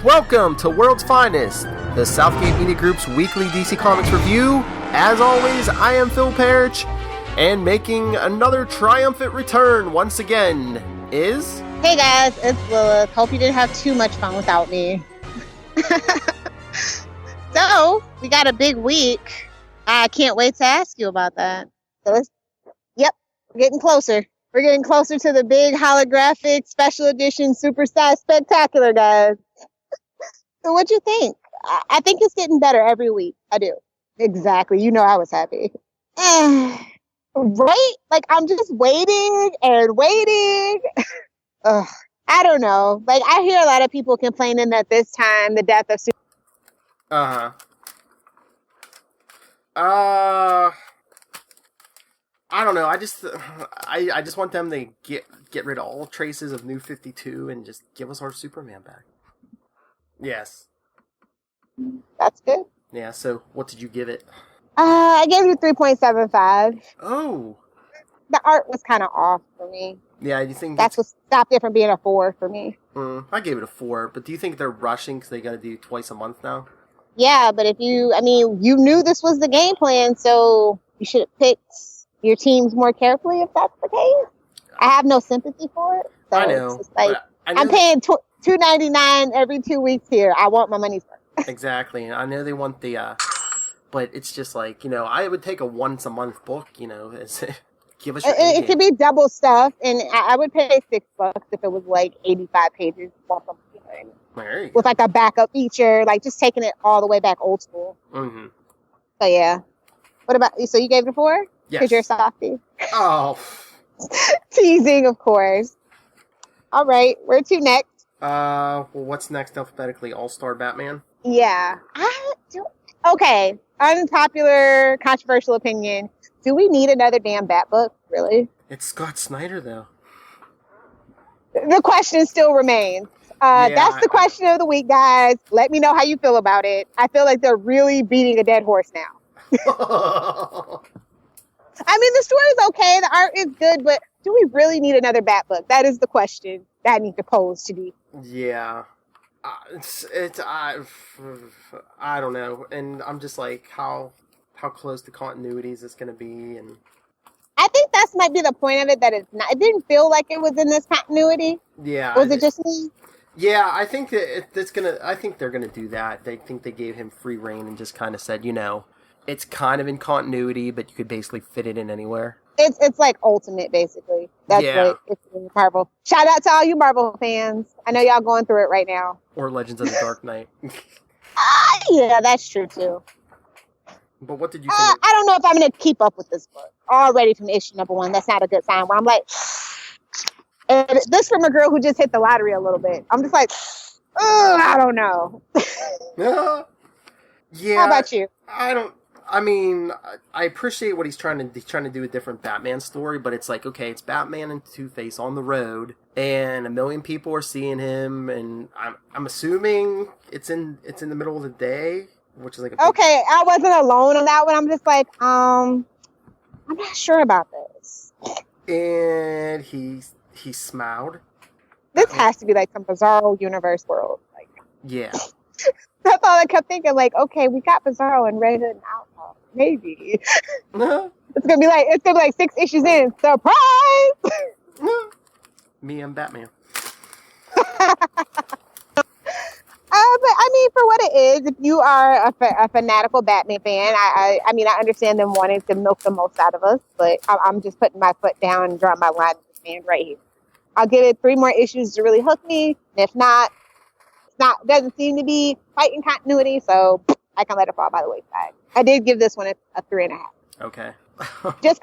Welcome to World's Finest, the Southgate Media Group's weekly DC Comics review. As always, I am Phil Parrish, and making another triumphant return once again is... Hey guys, it's Lilith. Hope you didn't have too much fun without me. So, we got a big week. I can't wait to ask you about that. So we're getting closer. We're getting closer to the big holographic special edition supersized spectacular, guys. So what you think? I think it's getting better every week. I do. Exactly. You know I was happy. Right? Like, I'm just waiting and waiting. Ugh, I don't know. Like, I hear a lot of people complaining that this time the death of I don't know. I just want them to get rid of all traces of New 52 and just give us our Superman back. Yes. That's good. Yeah, so what did you give it? I gave you 3.75. Oh. The art was kind of off for me. Yeah, you think that's what stopped it from being a 4 for me. I gave it a 4, but do you think they're rushing because they got to do twice a month now? Yeah, but you knew this was the game plan, so you should have picked your teams more carefully if that's the case. I have no sympathy for it. So I know. It's like, I'm paying $2.99 every 2 weeks here. I want my money's worth. Exactly. And I know they want the, but it's just like, I would take a once a month book, give us your It could be double stuff, and I would pay $6 if it was like 85 pages or something. With like a backup feature, like just taking it all the way back old school. Mm-hmm. So yeah. What about you? So you gave it a 4? Yes. Because you're a softie. Oh. Teasing, of course. All right. Where to next? Well, what's next alphabetically? All-Star Batman? Yeah. Okay. Unpopular, controversial opinion. Do we need another damn Bat book? Really? It's Scott Snyder, though. The question still remains. That's the question of the week, guys. Let me know how you feel about it. I feel like they're really beating a dead horse now. I mean, the story is okay. The art is good, but do we really need another Bat book? That is the question that I need to pose to you. Yeah. I don't know. And I'm just like, how close to continuity is this going to be? And I think that might be the point of it, that it's not. It didn't feel like it was in this continuity. Yeah. Was it just me? Yeah, I think that I think they're gonna do that. They think they gave him free reign and just kind of said, it's kind of in continuity, but you could basically fit it in anywhere. It's like Ultimate, basically. That's what it's in Marvel. Shout out to all you Marvel fans. I know y'all going through it right now. Or Legends of the Dark Knight. Yeah, that's true too. But what did you think? I don't know if I'm gonna keep up with this book already from issue number 1. That's not a good sign. Where I'm like. And this from a girl who just hit the lottery a little bit. I'm just like, I don't know. Yeah. How about you? I appreciate what he's trying to do a different Batman story, but it's like, okay, it's Batman and Two-Face on the road, and 1 million people are seeing him, and I'm assuming it's in the middle of the day, which is like okay, I wasn't alone on that one. I'm just like, I'm not sure about this. And he smiled. This has to be like some Bizarro universe world. Like, yeah. That's all I kept thinking. Like, okay, we got Bizarro and Red Hood and Outlaw. Maybe. It's gonna be like 6 issues in. Surprise! Me and Batman. But I mean, for what it is, if you are a fanatical Batman fan, I understand them wanting to milk the most out of us, but I'm just putting my foot down and drawing my line in the sand right here. I'll give it 3 more issues to really hook me. And if not, doesn't seem to be quite in continuity, so I can let it fall by the wayside. I did give this one a 3.5. Okay. just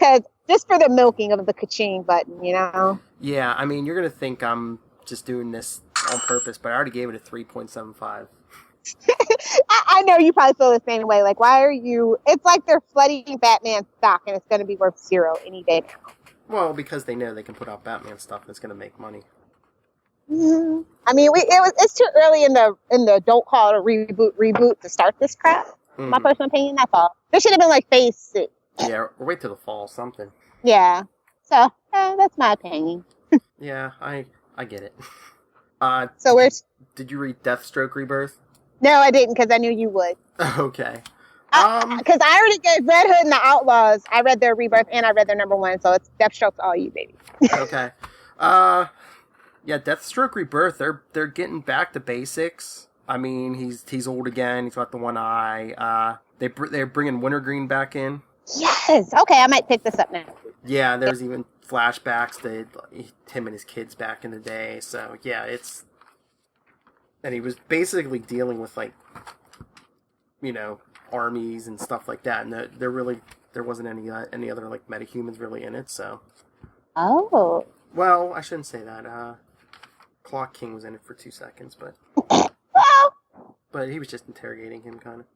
for the milking of the ka-ching button, Yeah, I mean, you're gonna think I'm just doing this on purpose, but I already gave it a 3.75. I know you probably feel the same way. Like, why are you? It's like they're flooding Batman stock, and it's going to be worth 0 any day now. Well, because they know they can put out Batman stuff and it's going to make money. Mm-hmm. I mean, it's too early in the don't call it a reboot to start this crap. Mm-hmm. My personal opinion, that's all. There should have been like phase 6. Yeah, or wait till the fall, something. Yeah. So that's my opinion. Yeah, I get it. Uh, So we're did you read Deathstroke Rebirth? no, I didn't because I knew you would. Okay. Because I already gave Red Hood and the Outlaws. I read their Rebirth and I read their #1, so it's Deathstroke's all you, baby. Okay. Yeah, Deathstroke Rebirth. They're getting back to basics. I mean, he's old again. He's got the one eye. They're bringing Wintergreen back in. Yes. Okay, I might pick this up now. Yeah, there's even flashbacks to him and his kids back in the day. So yeah, and he was basically dealing with like, armies and stuff like that. And there wasn't any other like metahumans really in it. So. Oh. Well, I shouldn't say that. Clock King was in it for 2 seconds, but Well, but he was just interrogating him, kind of.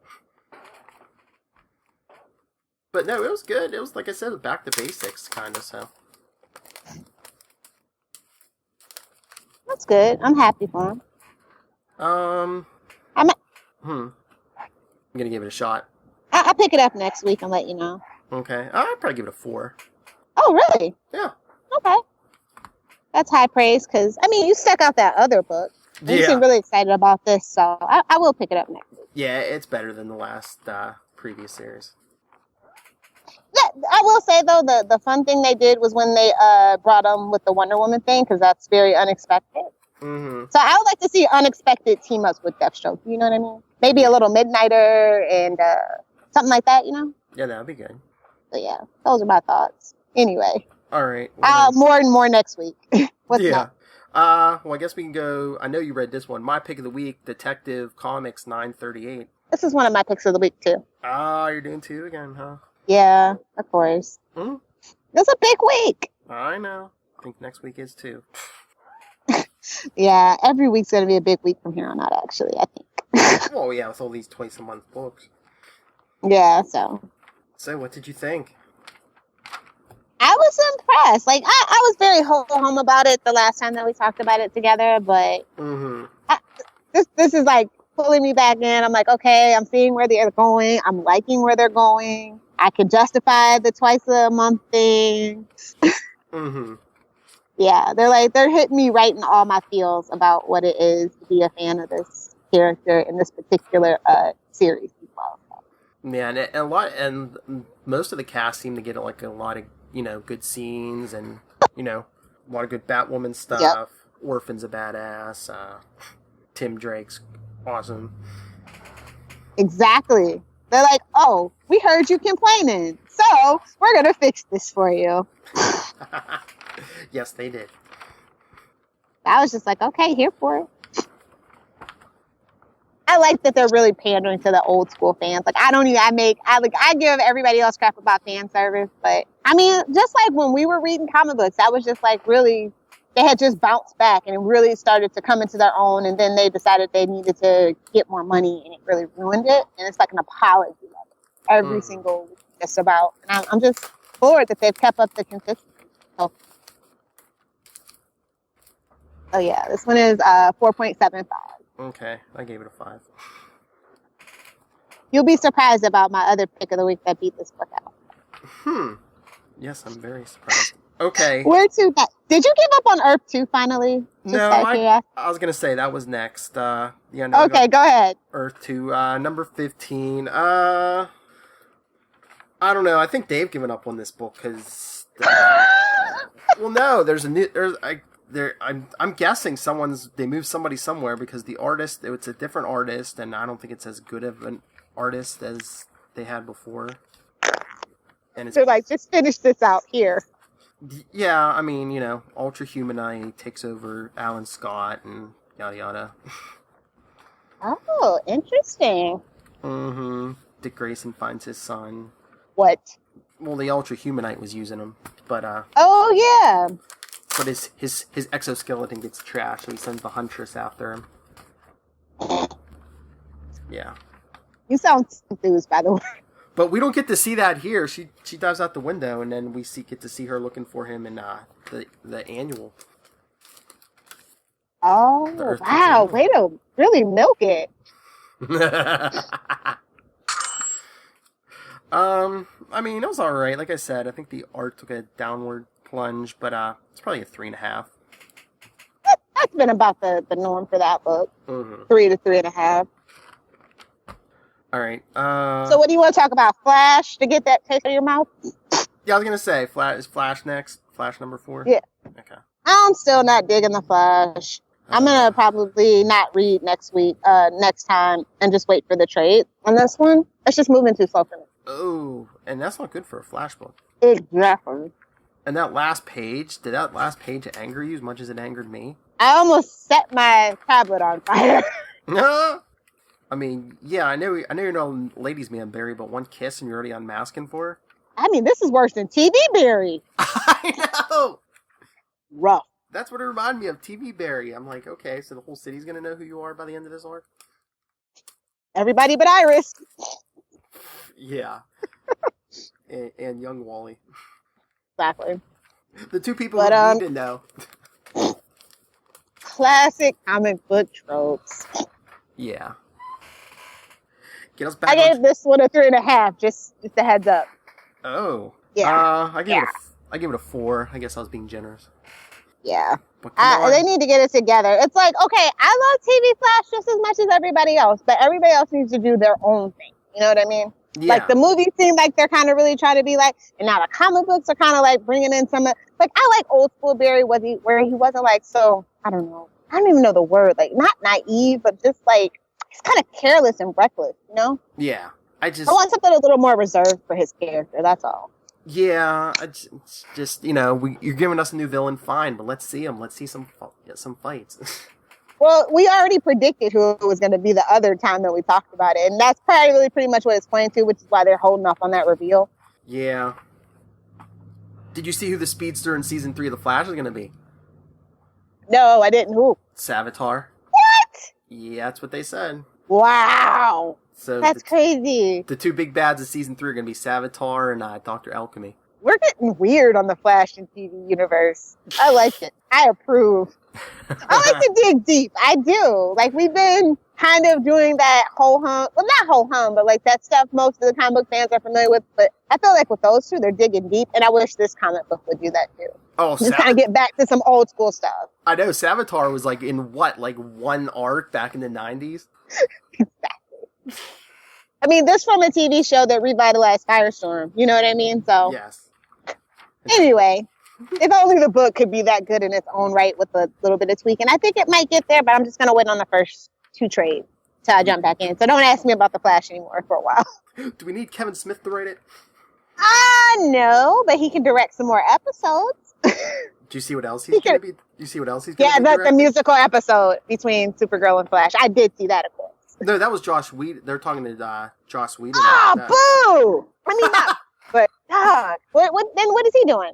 But no, it was good. It was, like I said, back to basics, kind of, so. that's good. I'm happy for him. I'm gonna give it a shot. I'll pick it up next week and let you know. Okay. I'd probably give it a 4. Oh, really? Yeah. Okay. That's high praise because, I mean, you stuck out that other book. And you seem really excited about this, so I will pick it up next week. Yeah, it's better than the last previous series. Yeah, I will say, though, the fun thing they did was when they brought them with the Wonder Woman thing, because that's very unexpected. Mm-hmm. So I would like to see unexpected team-ups with Deathstroke. You know what I mean? Maybe a little Midnighter and something like that, Yeah, that would be good. So, yeah, those are my thoughts. Anyway. All right. More and more next week. What's next? Well, I guess we can go. I know you read this one. My pick of the week, Detective Comics 938. This is one of my picks of the week, too. You're doing 2 again, huh? Yeah, of course. Hmm? It's a big week. I know. I think next week is too. Yeah, every week's going to be a big week from here on out, actually, I think. Well, yeah, with all these twice-a-month books. Yeah, so. So, what did you think? I was impressed. Like, I was very ho-hum about it the last time that we talked about it together, but this is, like, pulling me back in. I'm like, okay, I'm seeing where they're going. I'm liking where they're going. I can justify the twice-a-month thing. Yeah, they're hitting me right in all my feels about what it is to be a fan of this character in this particular series as well. Yeah, and most of the cast seem to get like a lot of good scenes and a lot of good Batwoman stuff. Yep. Orphan's a badass. Tim Drake's awesome. Exactly. They're like, oh, we heard you complaining, so we're gonna fix this for you. Yes, they did. I was just like, okay, here for it. I like that they're really pandering to the old school fans. Like, I give everybody else crap about fan service, but I mean, just like when we were reading comic books, that was just like really, they had just bounced back and it really started to come into their own. And then they decided they needed to get more money and it really ruined it. And it's like an apology every single week, just about. And I'm just bored that they've kept up the consistency. Oh yeah, this one is 4.75. Okay, I gave it a 5. You'll be surprised about my other pick of the week that beat this book out. Yes, I'm very surprised. Okay. Where to next? Did you give up on Earth 2 finally? No, I was going to say that was next. Okay, go ahead. Earth 2, number 15. I don't know. I think Dave given up on this book because... well, no, I'm guessing they moved somebody somewhere because the artist, it's a different artist, and I don't think it's as good of an artist as they had before. And they're like, just finish this out here. Yeah, I mean, Ultra Humanite takes over Alan Scott and yada yada. Oh, interesting. Dick Grayson finds his son. What? Well, the Ultra Humanite was using him, but oh yeah. But his exoskeleton gets trashed, so he sends the Huntress after him. Yeah. You sound enthused, by the way. But we don't get to see that here. She dives out the window, and then we get to see her looking for him in the annual. Oh, wow. Way to really milk it. I mean, it was alright. Like I said, I think the art took a downward plunge, but it's probably a 3.5. That's been about the norm for that book. Mm-hmm. 3 to 3.5. All right. So what do you want to talk about? Flash to get that taste out of your mouth? Yeah, I was gonna say, is Flash next? Flash number 4. Yeah. Okay. I'm still not digging the Flash. I'm gonna probably not read next time, and just wait for the trade on this one. It's just moving too slow for me. Oh, and that's not good for a Flash book. Exactly. And that last page, did that last page anger you as much as it angered me? I almost set my tablet on fire. No. I mean, yeah, I know you're no ladies' man, Barry, but one kiss and you're already unmasking for her? I mean, this is worse than TV Barry. I know! Rough. That's what it reminded me of, TV Barry. I'm like, okay, so the whole city's gonna know who you are by the end of this arc? Everybody but Iris. Yeah. and young Wally. Exactly. The two people who need to know. Classic comic book tropes. Yeah. Get us back. I gave this one a 3.5, just a heads up. Oh. Yeah. I gave it a 4. I guess I was being generous. Yeah. But They need to get it together. It's like, okay, I love TV Flash just as much as everybody else, but everybody else needs to do their own thing. You know what I mean? Yeah. Like, the movies seem like they're kind of really trying to be like, and now the comic books are kind of like bringing in some, like, I like old school Barry, where he wasn't like, so, I don't know. I don't even know the word, like, not naive, but just like, he's kind of careless and reckless, you know? Yeah. I want something a little more reserved for his character, that's all. Yeah, it's just, you're giving us a new villain, fine, but let's see him. Let's see some fights. Well, we already predicted who it was going to be the other time that we talked about it, and that's probably pretty much what it's pointing to, which is why they're holding off on that reveal. Yeah. Did you see who the speedster in season 3 of The Flash is going to be? No, I didn't. Who? Savitar. What? Yeah, that's what they said. Wow. So that's crazy. The two big bads of season 3 are going to be Savitar and Dr. Alchemy. We're getting weird on the Flash and TV universe. I like it. I approve. I like to dig deep. I do. Like, we've been kind of doing that whole hum. Well, not whole hum, but like that stuff most of the comic book fans are familiar with. But I feel like with those two, they're digging deep. And I wish this comic book would do that too. Oh, just kind of get back to some old school stuff. I know. Savitar was like in what? Like one arc back in the 90s? Exactly. I mean, this from a TV show that revitalized Firestorm. You know what I mean? So. Yes. Anyway, if only the book could be that good in its own right with a little bit of tweaking. I think it might get there, but I'm just going to wait on the first 2 trades till I jump back in. So don't ask me about the Flash anymore for a while. Do we need Kevin Smith to write it? No, but he can direct some more episodes. Do you see what else he's going to be? Do you see what else he's going to be? Yeah, the musical episode between Supergirl and Flash. I did see that, of course. No, that was Josh Whedon. They're talking to Josh Whedon. Oh, boo! I mean, not. But God, what is he doing?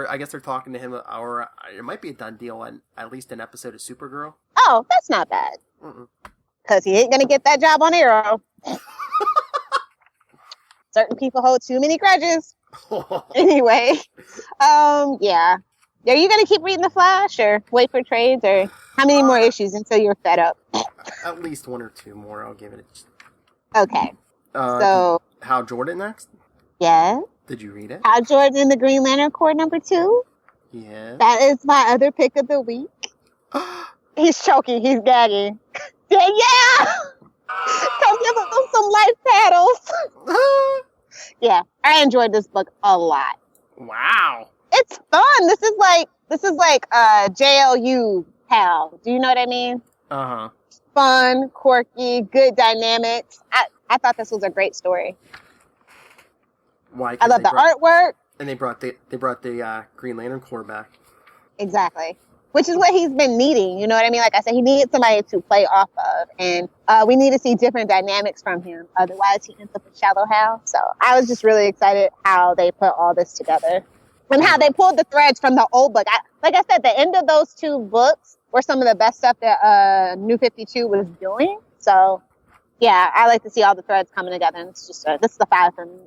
I guess they're talking to him, or it might be a done deal on at least an episode of Supergirl. Oh, that's not bad. Because he ain't gonna get that job on Arrow. Certain people hold too many grudges. Anyway, yeah. Are you gonna keep reading The Flash, or wait for trades, or how many more issues until you're fed up? At least 1 or 2 more. I'll give it. Okay. So, Hal Jordan next. Yeah. Did you read it? Hal Jordan in the Green Lantern Corps #2. Yeah. That is my other pick of the week. He's choking. He's gagging. Yeah. Come give him some life paddles. Yeah, I enjoyed this book a lot. Wow. It's fun. This is like JLU Hal. Do you know what I mean? Uh-huh. Fun, quirky, good dynamics. I thought this was a great story. Why? I love the artwork. And they brought the Green Lantern Corps back. Exactly. Which is what he's been needing. You know what I mean? Like I said, he needed somebody to play off of. And we need to see different dynamics from him. Otherwise, he ends up with Shallow Hal. So I was just really excited how they put all this together. And how they pulled the threads from the old book. Like I said, the end of those 2 books were some of the best stuff that New 52 was doing. So, yeah, I like to see all the threads coming together. And it's just, this is the 5 for me.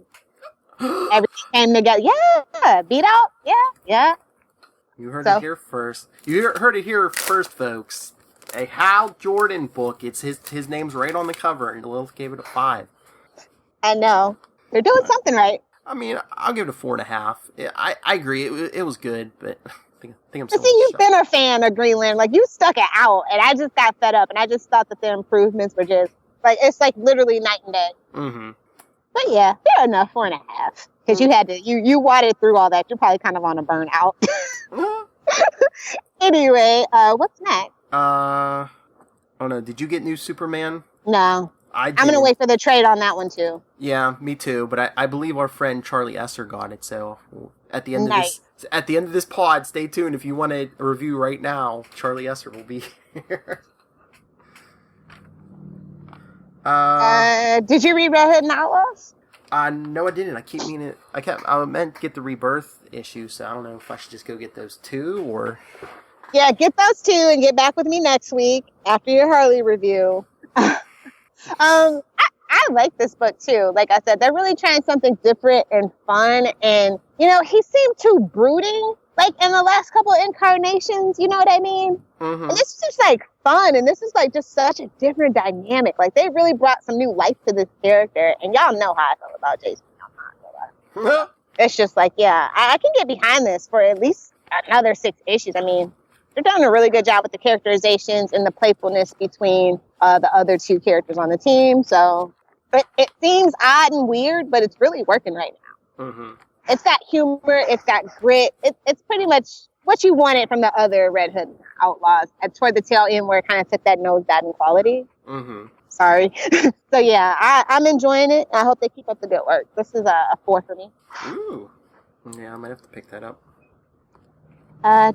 Everything came together. Yeah. Beat out. Yeah. You heard it here first. You heard it here first, folks. A Hal Jordan book. It's his name's right on the cover, and Lilith gave it a 5. I know. They're doing something right. I mean, I'll give it a 4.5. I agree. It was good, but think I'm But still see, in you've shock. been a fan of Greenland. Like, you stuck it out, and I just got fed up, and I just thought that the improvements were just, like, it's like literally night and day. Mm-hmm. But yeah, fair enough, 4.5. Because you had to, you wadded through all that. You're probably kind of on a burnout. Anyway, what's next? Oh no, did you get new Superman? No. I'm going to wait for the trade on that one, too. Yeah, me too. But I believe our friend Charlie Esser got it. So at the end Nice. of this pod, stay tuned. If you want a review right now, Charlie Esser will be here. Did you read Red Hood and Outlaws? No, I didn't. I meant to get the Rebirth issue, so I don't know if I should just go get those two or. Yeah, get those two and get back with me next week after your Harley review. I like this book too. Like I said, they're really trying something different and fun. And, you know, he seemed too brooding, like in the last couple of incarnations. You know what I mean? Mm-hmm. And this is just like fun. And this is like just such a different dynamic. Like they really brought some new life to this character. And y'all know how I feel about Jason. It's just like, yeah, I can get behind this for at least another 6 issues. I mean, they're doing a really good job with the characterizations and the playfulness between the other 2 characters on the team. So it seems odd and weird, but it's really working right now. Mm-hmm. It's got humor. It's got grit. It's pretty much what you wanted from the other Red Hood Outlaws. Toward the tail end where it kind of took that nosedive in quality. Mm-hmm. Sorry. So yeah, I'm enjoying it. I hope they keep up the good work. This is a 4 for me. Ooh. Yeah, I might have to pick that up.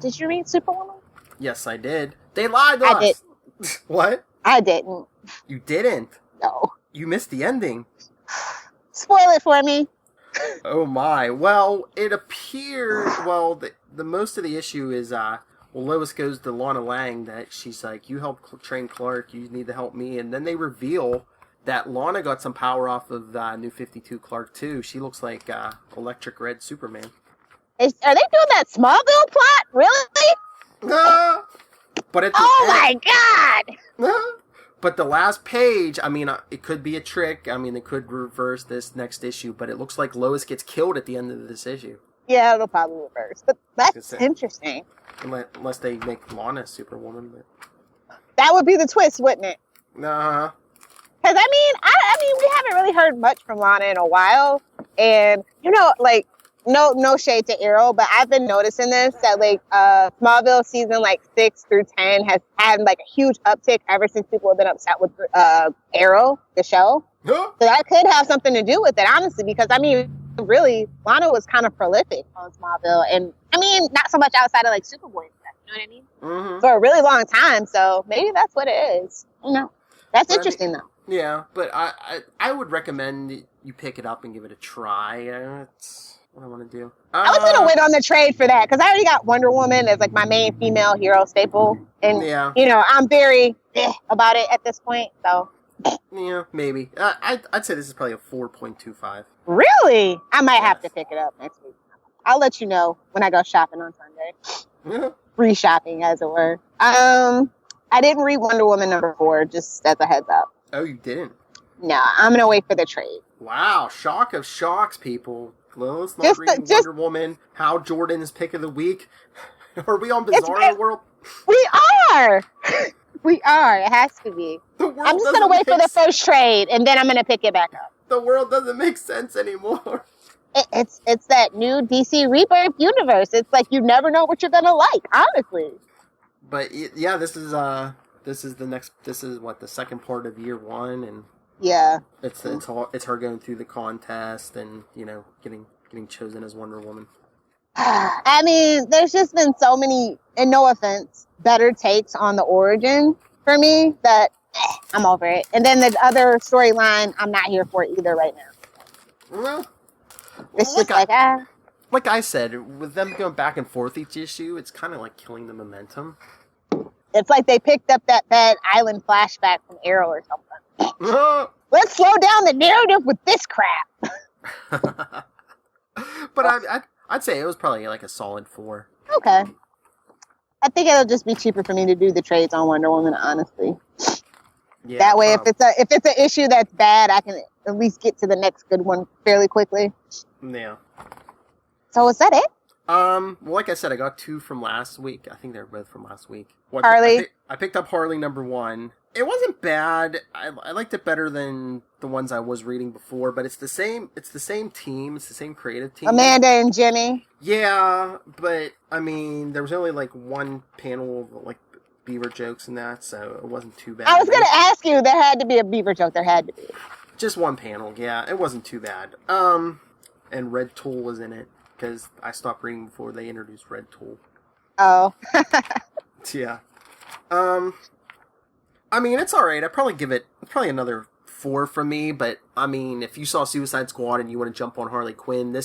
Did you read Superwoman? Yes, I did. They lied to us. Did. What? I didn't. You didn't? No. You missed the ending. Spoil it for me. Oh my. Well, it appears, the most of the issue is, Lois goes to Lana Lang that she's like, you helped train Clark, you need to help me. And then they reveal that Lana got some power off of New 52 Clark too. She looks like Electric Red Superman. Are they doing that Smallville plot? Really? But at my God! But the last page, I mean, it could be a trick. I mean, it could reverse this next issue, but it looks like Lois gets killed at the end of this issue. Yeah, it'll probably reverse. But that's interesting. Unless they make Lana Superwoman. But... That would be the twist, wouldn't it? Nah. Because, I mean, we haven't really heard much from Lana in a while. And, you know, like, no shade to Arrow, but I've been noticing this, that, like, Smallville season, like, 6 through 10 has had, like, a huge uptick ever since people have been upset with Arrow, the show. So that could have something to do with it, honestly, because, I mean, really, Lana was kind of prolific on Smallville. And, I mean, not so much outside of, like, Superboy and stuff, you know what I mean? Mm-hmm. For a really long time, so maybe that's what it is. You know, that's interesting, though. Yeah, but I would recommend you pick it up and give it a try. It's what I want to do. I was going to wait on the trade for that, because I already got Wonder Woman as, like, my main female hero staple. And, you know, I'm very about it at this point, so. Yeah, maybe. I'd say this is probably a 4.25. Really? I might have to pick it up next week. I'll let you know when I go shopping on Sunday. Free shopping, as it were. I didn't read Wonder Woman #4, just as a heads up. Oh, you didn't? No, I'm going to wait for the trade. Wow, shock of shocks, people. Lois not reading Wonder Woman. Hal Jordan's pick of the week. Are we on Bizarro World? We are! We are. It has to be. I'm just going to wait for the first trade, and then I'm going to pick it back up. The world doesn't make sense anymore. It's that new DC Rebirth universe. It's like you never know what you're going to like, honestly. But yeah, this is what, the second part of year 1, and yeah, it's her going through the contest and, you know, getting chosen as Wonder Woman. I mean, there's just been so many, and no offense, better takes on the origin for me that I'm over it. And then the other storyline, I'm not here for either right now. Well, it's just like I said, with them going back and forth each issue, it's kind of like killing the momentum. It's like they picked up that bad Island flashback from Arrow or something. Let's slow down the narrative with this crap. But I'd say it was probably like a solid 4. Okay. I think it'll just be cheaper for me to do the trades on Wonder Woman, honestly. Yeah, that way, if it's an issue that's bad, I can at least get to the next good one fairly quickly. Yeah. So is that it? Well, like I said, I got 2 from last week. I think they're both from last week. Harley? I picked up Harley #1. It wasn't bad. I liked it better than the ones I was reading before, but it's the same team. It's the same creative team. Amanda and Jenny. Yeah, but, I mean, there was only, like, one panel of, like, beaver jokes and that, so it wasn't too bad. I was going to ask you, there had to be a beaver joke. There had to be. Just one panel, yeah. It wasn't too bad. And Red Tool was in it, because I stopped reading before they introduced Red Tool. Oh. Yeah. I mean, it's alright. I'd probably give it another 4 from me, but, I mean, if you saw Suicide Squad and you want to jump on Harley Quinn,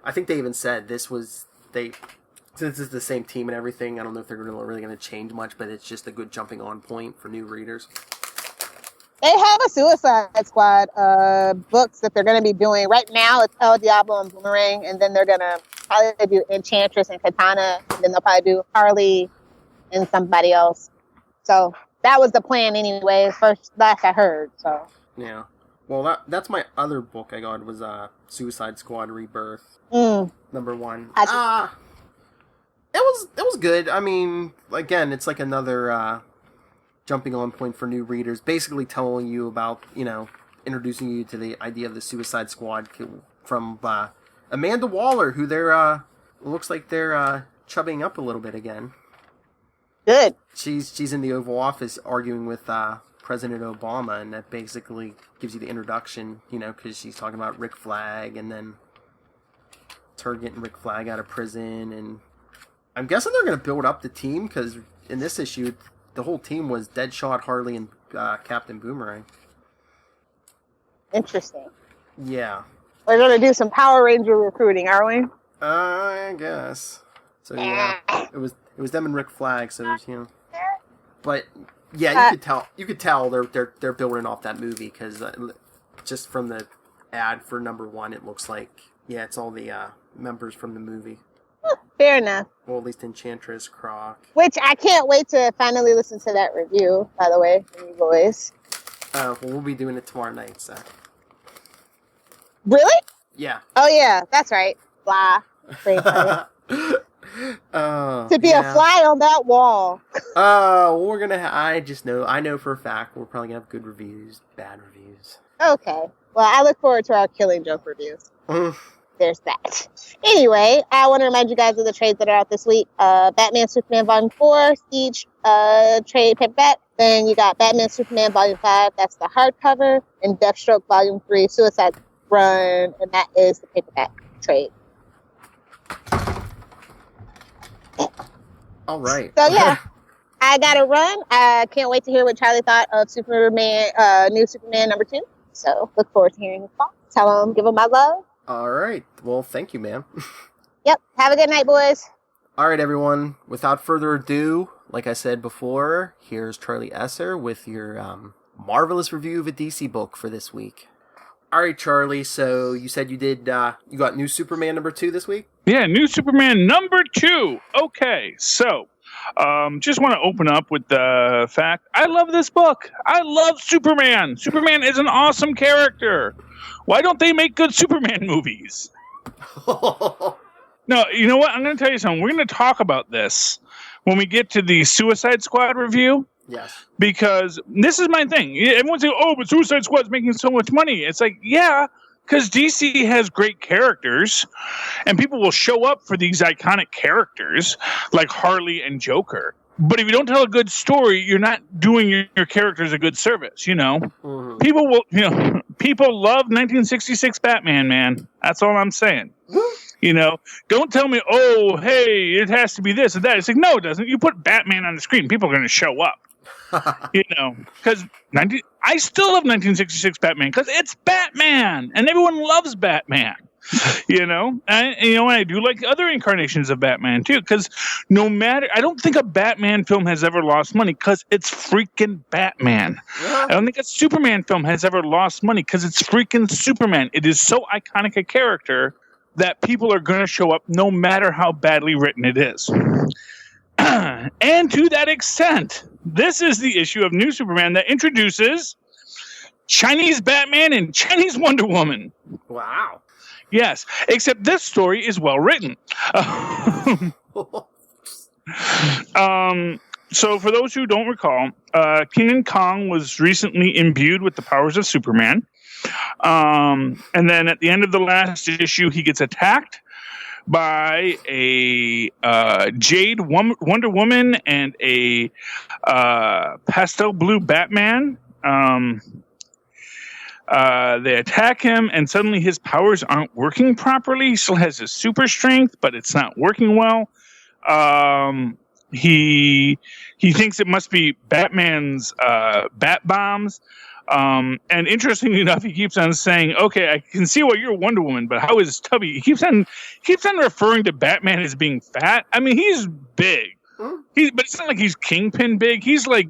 I think they even said since it's the same team and everything, I don't know if they're really going to change much, but it's just a good jumping on point for new readers. They have a Suicide Squad books that they're going to be doing. Right now, it's El Diablo and Boomerang, and then they're going to probably do Enchantress and Katana, and then they'll probably do Harley and somebody else. So that was the plan anyway, last I heard. So yeah. Well, that's my other book I got was Suicide Squad Rebirth, #1. It was good. I mean, again, it's like another jumping on point for new readers, basically telling you about, introducing you to the idea of the Suicide Squad from Amanda Waller, who looks like they're chubbing up a little bit again. Good. She's in the Oval Office arguing with President Obama, and that basically gives you the introduction, because she's talking about Rick Flag, and then it's her getting Rick Flag out of prison, and I'm guessing they're going to build up the team, because in this issue, the whole team was Deadshot, Harley, and Captain Boomerang. Interesting. Yeah. We're going to do some Power Ranger recruiting, are we? I guess. So, yeah. It was them and Rick Flag, so, But, yeah, you could tell they're building off that movie, because just from the ad for #1, it looks like, it's all the members from the movie. Fair enough. Well, at least Enchantress, Croc. Which I can't wait to finally listen to that review, by the way, from you boys. Well, we'll be doing it tomorrow night, so. Really? Yeah. Oh, yeah, that's right. Fly. To be a fly on that wall. We're gonna. I know for a fact we're probably gonna have good reviews, bad reviews. Okay. Well, I look forward to our Killing Joke reviews. There's that. Anyway, I want to remind you guys of the trades that are out this week. Batman Superman Volume 4, Siege trade paperback. Then you got Batman Superman Volume 5, that's the hardcover, and Deathstroke Volume 3, Suicide Run, and that is the paperback trade. All right. So yeah, I gotta run. I can't wait to hear what Charlie thought of Superman, new Superman #2. So look forward to hearing his thoughts. Tell him, give him my love. All right. Well, thank you, ma'am. Yep. Have a good night, boys. All right, everyone. Without further ado, like I said before, here's Charlie Esser with your marvelous review of a DC book for this week. All right, Charlie. So you said you got new Superman #2 this week? Yeah, new Superman #2. Okay, so just want to open up with the fact I love this book. I love Superman. Superman is an awesome character. Why don't they make good Superman movies? No, you know what? I'm going to tell you something. We're going to talk about this when we get to the Suicide Squad review. Yes. Because this is my thing. Everyone's like, oh, but Suicide Squad's making so much money. It's like, yeah, because DC has great characters, and people will show up for these iconic characters like Harley and Joker. But if you don't tell a good story, you're not doing your characters a good service, Mm-hmm. People love 1966 Batman, man. That's all I'm saying. Don't tell me, oh, hey, it has to be this or that. It's like, no, it doesn't. You put Batman on the screen, people are going to show up. Because I still love 1966 Batman because it's Batman and everyone loves Batman. And I do like other incarnations of Batman too, because I don't think a Batman film has ever lost money because it's freaking Batman. Yeah. I don't think a Superman film has ever lost money because it's freaking Superman. It is so iconic a character that people are going to show up no matter how badly written it is. And to that extent, this is the issue of New Superman that introduces Chinese Batman and Chinese Wonder Woman. Wow. Yes, except this story is well written. So for those who don't recall, King Kong was recently imbued with the powers of Superman. And then at the end of the last issue, he gets attacked by a Jade Wonder Woman and a pastel blue Batman. They attack him, and suddenly his powers aren't working properly. He still has his super strength, but it's not working well. He thinks it must be Batman's bat bombs. And interestingly enough, he keeps on saying, "Okay, I can see why you're Wonder Woman, but how is Tubby?" He keeps on referring to Batman as being fat. I mean, he's big. But it's not like he's Kingpin big. He's like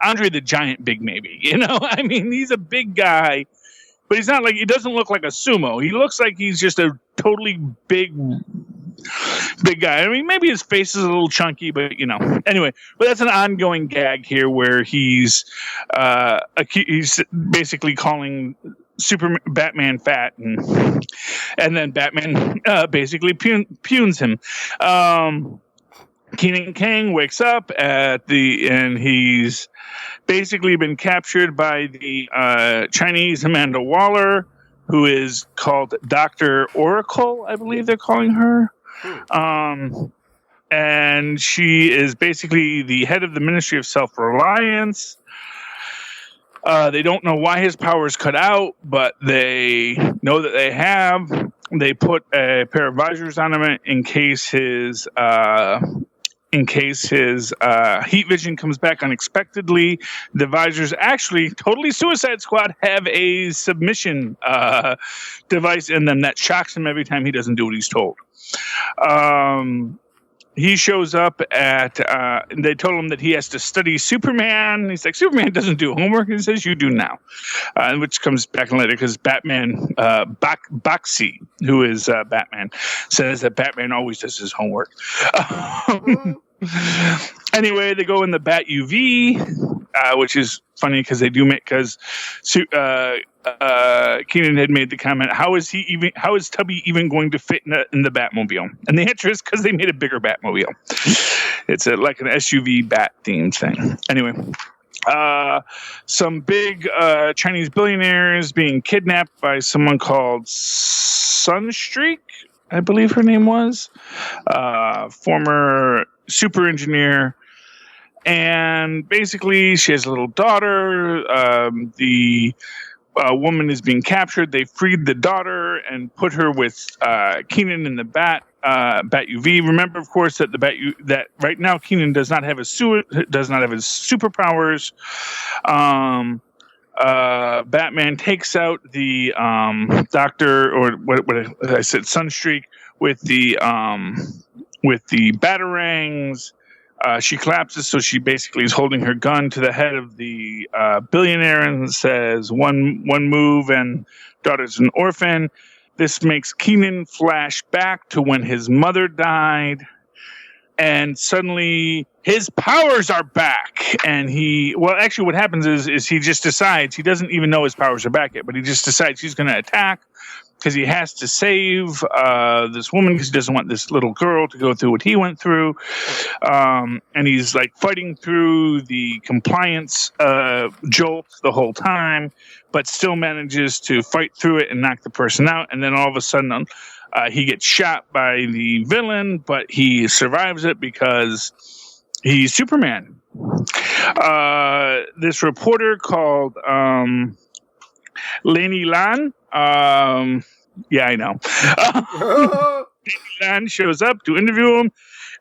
Andre the Giant big, maybe. I mean, he's a big guy, but he's not like, he doesn't look like a sumo. He looks like he's just a totally big guy. I mean, maybe his face is a little chunky, but anyway. But that's an ongoing gag here where he's basically calling Batman fat, and then Batman basically pugns him. Keenan Kang wakes up and he's basically been captured by the Chinese Amanda Waller, who is called Dr. Oracle, I believe they're calling her. And she is basically the head of the Ministry of Self-Reliance. They don't know why his powers cut out, but they know that they have. They put a pair of visors on him in case his heat vision comes back unexpectedly. The visors actually, totally Suicide Squad, have a submission device in them that shocks him every time he doesn't do what he's told. He shows up they told him that he has to study Superman. He's like, Superman doesn't do homework. He says, you do now. Which comes back later because Batman, Baxi, who is Batman, says that Batman always does his homework. Anyway, they go in the Bat UV, which is funny because they do make, because Keenan had made the comment, how is Tubby even going to fit in the Batmobile? And the answer is because they made a bigger Batmobile. It's like an SUV bat themed thing. Anyway, some big Chinese billionaires being kidnapped by someone called Sunstreak, I believe her name was, former super engineer. And basically, she has a little daughter. The woman is being captured. They freed the daughter and put her with Keenan in the Bat UV. Remember, of course, that that right now Keenan does not have his superpowers. Batman takes out the doctor, or what I said, Sunstreak, with the batarangs. She collapses, so she basically is holding her gun to the head of the billionaire and says, one move and daughter's an orphan. This makes Keenan flash back to when his mother died, and suddenly his powers are back. And actually what happens is he just decides, he doesn't even know his powers are back yet, but he just decides he's going to attack because he has to save this woman, because he doesn't want this little girl to go through what he went through. And he's like fighting through the compliance jolt the whole time, but still manages to fight through it and knock the person out. And then all of a sudden he gets shot by the villain, but he survives it because he's Superman. This reporter called Laney Lan, yeah, I know. Lan shows up to interview him,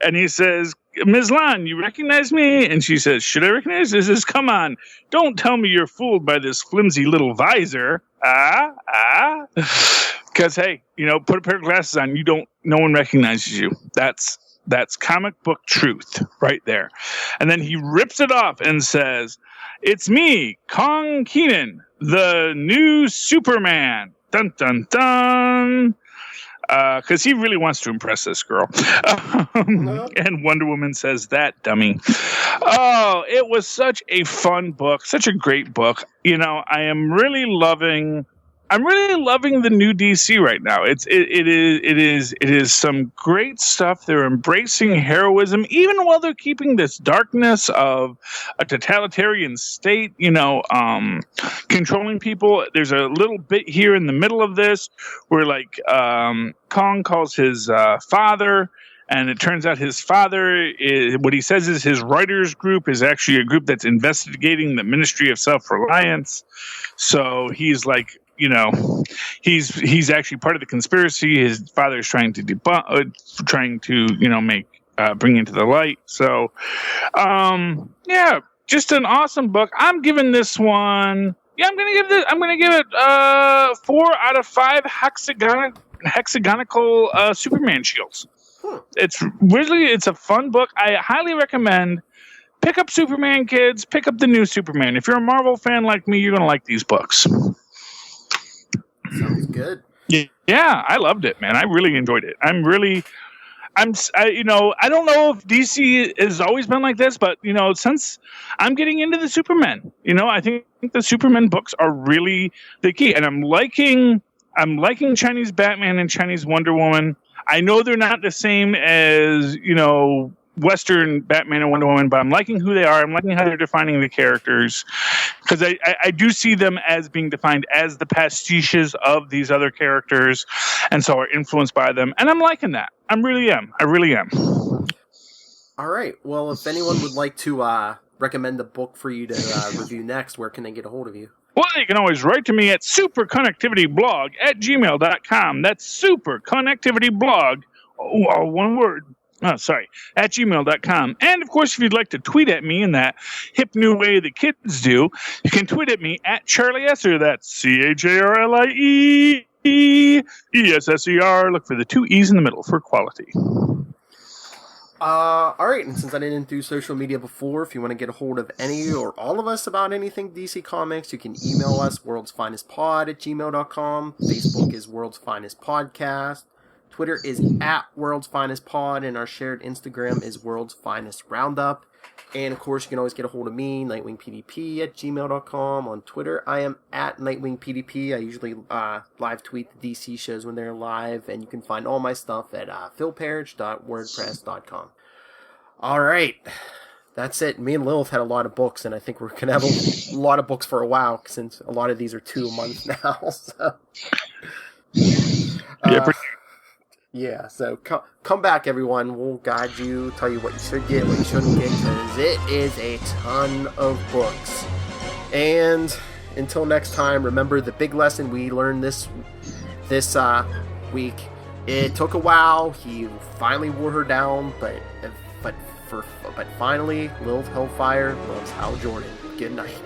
and he says, Ms. Lan, you recognize me? And she says, should I recognize this? He says, come on, don't tell me you're fooled by this flimsy little visor. Because, hey, put a pair of glasses on, no one recognizes you. That's comic book truth right there. And then he rips it off and says, it's me, Kong Keenan, the new Superman. Dun, dun, dun. Because he really wants to impress this girl. And Wonder Woman says, that dummy. Oh, it was such a fun book, such a great book. I am really loving I'm really loving the new DC right now. It is some great stuff. They're embracing heroism, even while they're keeping this darkness of a totalitarian state, controlling people. There's a little bit here in the middle of this where like Kong calls his father. And it turns out his father, what he says is his writers group is actually a group that's investigating the Ministry of Self-Reliance. So he's like, he's actually part of the conspiracy. His father is trying to bring into the light. So, just an awesome book. I'm giving this one. Yeah, I'm gonna give it 4 out of 5 hexagonal Superman shields. It's a fun book. I highly recommend. Pick up Superman, kids. Pick up the new Superman. If you're a Marvel fan like me, you're gonna like these books. Sounds good. Yeah, I loved it, man. I really enjoyed it. I don't know if DC has always been like this, but since I'm getting into the Superman, I think the Superman books are really the key, and I'm liking Chinese Batman and Chinese Wonder Woman. I know they're not the same as, Western Batman and Wonder Woman, but I'm liking who they are. I'm liking how they're defining the characters, because I do see them as being defined as the pastiches of these other characters, and so are influenced by them. And I'm liking that. I really am. All right. Well, if anyone would like to recommend a book for you to review next, where can they get a hold of you? Well, you can always write to me at superconnectivityblog@gmail.com. That's superconnectivityblog, one word. At gmail.com. And, of course, if you'd like to tweet at me in that hip new way the kids do, you can tweet at me at Charlie Esser. That's CharlieEsser. Look for the 2 E's in the middle for quality. All right, and since I didn't do social media before, if you want to get a hold of any or all of us about anything DC Comics, you can email us, worldsfinestpod@gmail.com. Facebook is World's Finest Podcast. Twitter is @WorldsFinestPod, and our shared Instagram is World's Finest Roundup. And, of course, you can always get a hold of me, NightwingPDP@gmail.com. On Twitter, I am @NightwingPDP. I usually live tweet the DC shows when they're live, and you can find all my stuff at philparrish.wordpress.com. All right. That's it. Me and Lilith had a lot of books, and I think we're going to have a lot of books for a while, since a lot of these are 2 a month now. So. Yeah, so come back, everyone. We'll guide you, tell you what you should get, what you shouldn't get, because it is a ton of books. And until next time, remember the big lesson we learned this week. It took a while. He finally wore her down, but finally, Lilith Hellfire loves Hal Jordan. Good night.